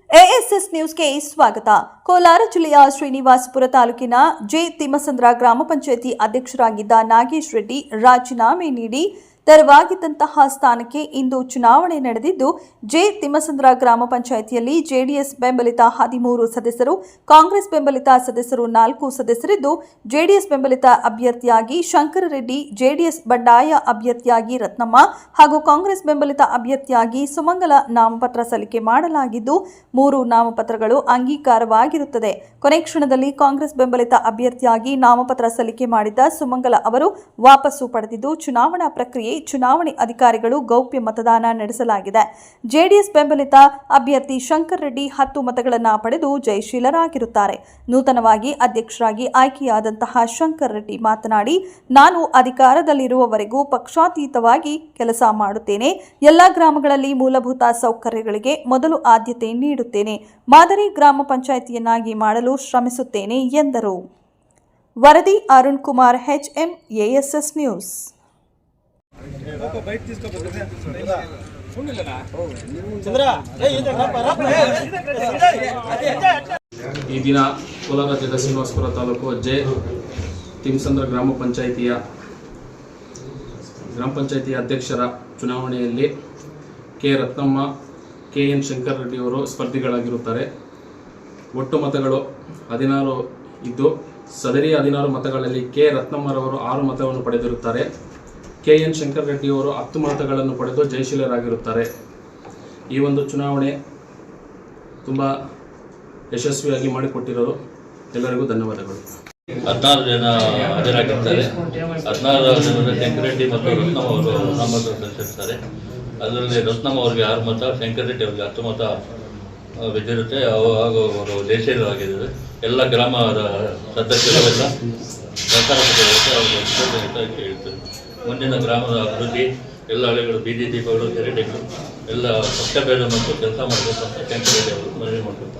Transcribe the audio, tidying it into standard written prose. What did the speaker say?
ASS ನ್ಯೂಸ್ಗೆ ಸ್ವಾಗತ. ಕೋಲಾರ ಜಿಲ್ಲೆಯ ಶ್ರೀನಿವಾಸಪುರ ತಾಲೂಕಿನ ಜೆ ತಿಮ್ಮಸಂದ್ರ ಗ್ರಾಮ ಪಂಚಾಯಿತಿ ಅಧ್ಯಕ್ಷರಾಗಿದ್ದ ನಾಗೇಶ್ ರೆಡ್ಡಿ ರಾಜೀನಾಮೆ ನೀಡಿ ತೆರವಾಗಿದ್ದಂತಹ ಸ್ಥಾನಕ್ಕೆ ಇಂದು ಚುನಾವಣೆ ನಡೆದಿದ್ದು, ಜೆ ತಿಮ್ಮಸಂದ್ರ ಗ್ರಾಮ ಪಂಚಾಯಿತಿಯಲ್ಲಿ ಜೆಡಿಎಸ್ ಬೆಂಬಲಿತ 13 ಸದಸ್ಯರು, ಕಾಂಗ್ರೆಸ್ ಬೆಂಬಲಿತ ಸದಸ್ಯರು 4 ಸದಸ್ಯರಿದ್ದು, ಜೆಡಿಎಸ್ ಬೆಂಬಲಿತ ಅಭ್ಯರ್ಥಿಯಾಗಿ ಶಂಕರರೆಡ್ಡಿ, ಜೆಡಿಎಸ್ ಬಂಡಾಯ ಅಭ್ಯರ್ಥಿಯಾಗಿ ರತ್ನಮ್ಮ ಹಾಗೂ ಕಾಂಗ್ರೆಸ್ ಬೆಂಬಲಿತ ಅಭ್ಯರ್ಥಿಯಾಗಿ ಸುಮಂಗಲ ನಾಮಪತ್ರ ಸಲ್ಲಿಕೆ ಮಾಡಲಾಗಿದ್ದು, 3 ನಾಮಪತ್ರಗಳು ಅಂಗೀಕಾರವಾಗಿರುತ್ತದೆ. ಕೊನೆ ಕ್ಷಣದಲ್ಲಿ ಕಾಂಗ್ರೆಸ್ ಬೆಂಬಲಿತ ಅಭ್ಯರ್ಥಿಯಾಗಿ ನಾಮಪತ್ರ ಸಲ್ಲಿಕೆ ಮಾಡಿದ್ದ ಸುಮಂಗಲ ಅವರು ವಾಪಸ್ಸು ಪಡೆದಿದ್ದು, ಚುನಾವಣಾ ಪ್ರಕ್ರಿಯೆ ಚುನಾವಣೆ ಅಧಿಕಾರಿಗಳು ಗೌಪ್ಯ ಮತದಾನ ನಡೆಸಲಾಗಿದೆ. ಜೆಡಿಎಸ್ ಬೆಂಬಲಿತ ಅಭ್ಯರ್ಥಿ ಶಂಕರ್ ರೆಡ್ಡಿ 10 ಮತಗಳನ್ನು ಪಡೆದು ಜಯಶೀಲರಾಗಿರುತ್ತಾರೆ. ನೂತನವಾಗಿ ಅಧ್ಯಕ್ಷರಾಗಿ ಆಯ್ಕೆಯಾದಂತಹ ಶಂಕರ್ ರೆಡ್ಡಿ ಮಾತನಾಡಿ, ನಾನು ಅಧಿಕಾರದಲ್ಲಿರುವವರೆಗೂ ಪಕ್ಷಾತೀತವಾಗಿ ಕೆಲಸ ಮಾಡುತ್ತೇನೆ. ಎಲ್ಲ ಗ್ರಾಮಗಳಲ್ಲಿ ಮೂಲಭೂತ ಸೌಕರ್ಯಗಳಿಗೆ ಮೊದಲು ಆದ್ಯತೆ ನೀಡುತ್ತೇನೆ. ಮಾದರಿ ಗ್ರಾಮ ಪಂಚಾಯಿತಿಯನ್ನಾಗಿ ಮಾಡಲು ಶ್ರಮಿಸುತ್ತೇನೆ ಎಂದರು. ವರದಿ Arun Kumar, HM, ASS news. ಈ ದಿನ ಕೋಲಾರ ಜಿಲ್ಲೆ ಶ್ರೀನಿವಾಸಪುರ ತಾಲೂಕು ಜೆ ತಿಮ್ಮಸಂದ್ರ ಗ್ರಾಮ ಪಂಚಾಯಿತಿಯ ಅಧ್ಯಕ್ಷರ ಚುನಾವಣೆಯಲ್ಲಿ ಕೆ ರತ್ನಮ್ಮ, KN ಶಂಕರ್ ರೆಡ್ಡಿ ಅವರು ಸ್ಪರ್ಧಿಗಳಾಗಿರುತ್ತಾರೆ. ಒಟ್ಟು ಮತಗಳು 16 ಇದ್ದು, ಸದರಿ 16 ಮತಗಳಲ್ಲಿ ಕೆ ರತ್ನಮ್ಮರವರು 6 ಮತವನ್ನು ಪಡೆದಿರುತ್ತಾರೆ. KN ಶಂಕರ್ ರೆಡ್ಡಿ ಅವರು 10 ಮತಗಳನ್ನು ಪಡೆದು ಜಯಶೀಲರಾಗಿರುತ್ತಾರೆ. ಈ ಒಂದು ಚುನಾವಣೆ ತುಂಬ ಯಶಸ್ವಿಯಾಗಿ ಮಾಡಿಕೊಟ್ಟಿರೋರು ಎಲ್ಲರಿಗೂ ಧನ್ಯವಾದಗಳು. 16 ಜನ ಹಾಜರಾಗಿರ್ತಾರೆ. 16 ಜನರಲ್ಲಿ ಶಂಕರರೆಡ್ಡಿ ಮತ್ತು ರತ್ನಮ್ಮ ಅವರು ನಾಮಪತ್ರ ಸಲ್ಲಿಸಿರ್ತಾರೆ. ಅದರಲ್ಲಿ ರತ್ನಮ್ಮ ಅವರಿಗೆ 6 ಮತ, ಶಂಕರರೆಡ್ಡಿ ಅವರಿಗೆ 10 ಮತ ಬಿದ್ದಿರುತ್ತೆ. ಹಾಗೂ ಅವರು ಜಯಶೀಲರಾಗಿದ್ದಾರೆ. ಎಲ್ಲ ಗ್ರಾಮದ ಸದಸ್ಯರೆಲ್ಲ ಹೇಳ್ತಾರೆ. ಮುಂದಿನ ಗ್ರಾಮದ ಅಭಿವೃದ್ಧಿ, ಎಲ್ಲ ಹಳ್ಳಿಗಳು, ಬೀದಿ ದೀಪಗಳು, ಚರಂಡಿಗಳು ಎಲ್ಲ ಪಕ್ಷಭೇದ ಮತ್ತು ಕೆಲಸ ಮಾಡಬೇಕು ಅಂತ ಶಂಕರರೆಡ್ಡಿ ಅವರು ಮನವಿ ಮಾಡ್ತಾರೆ.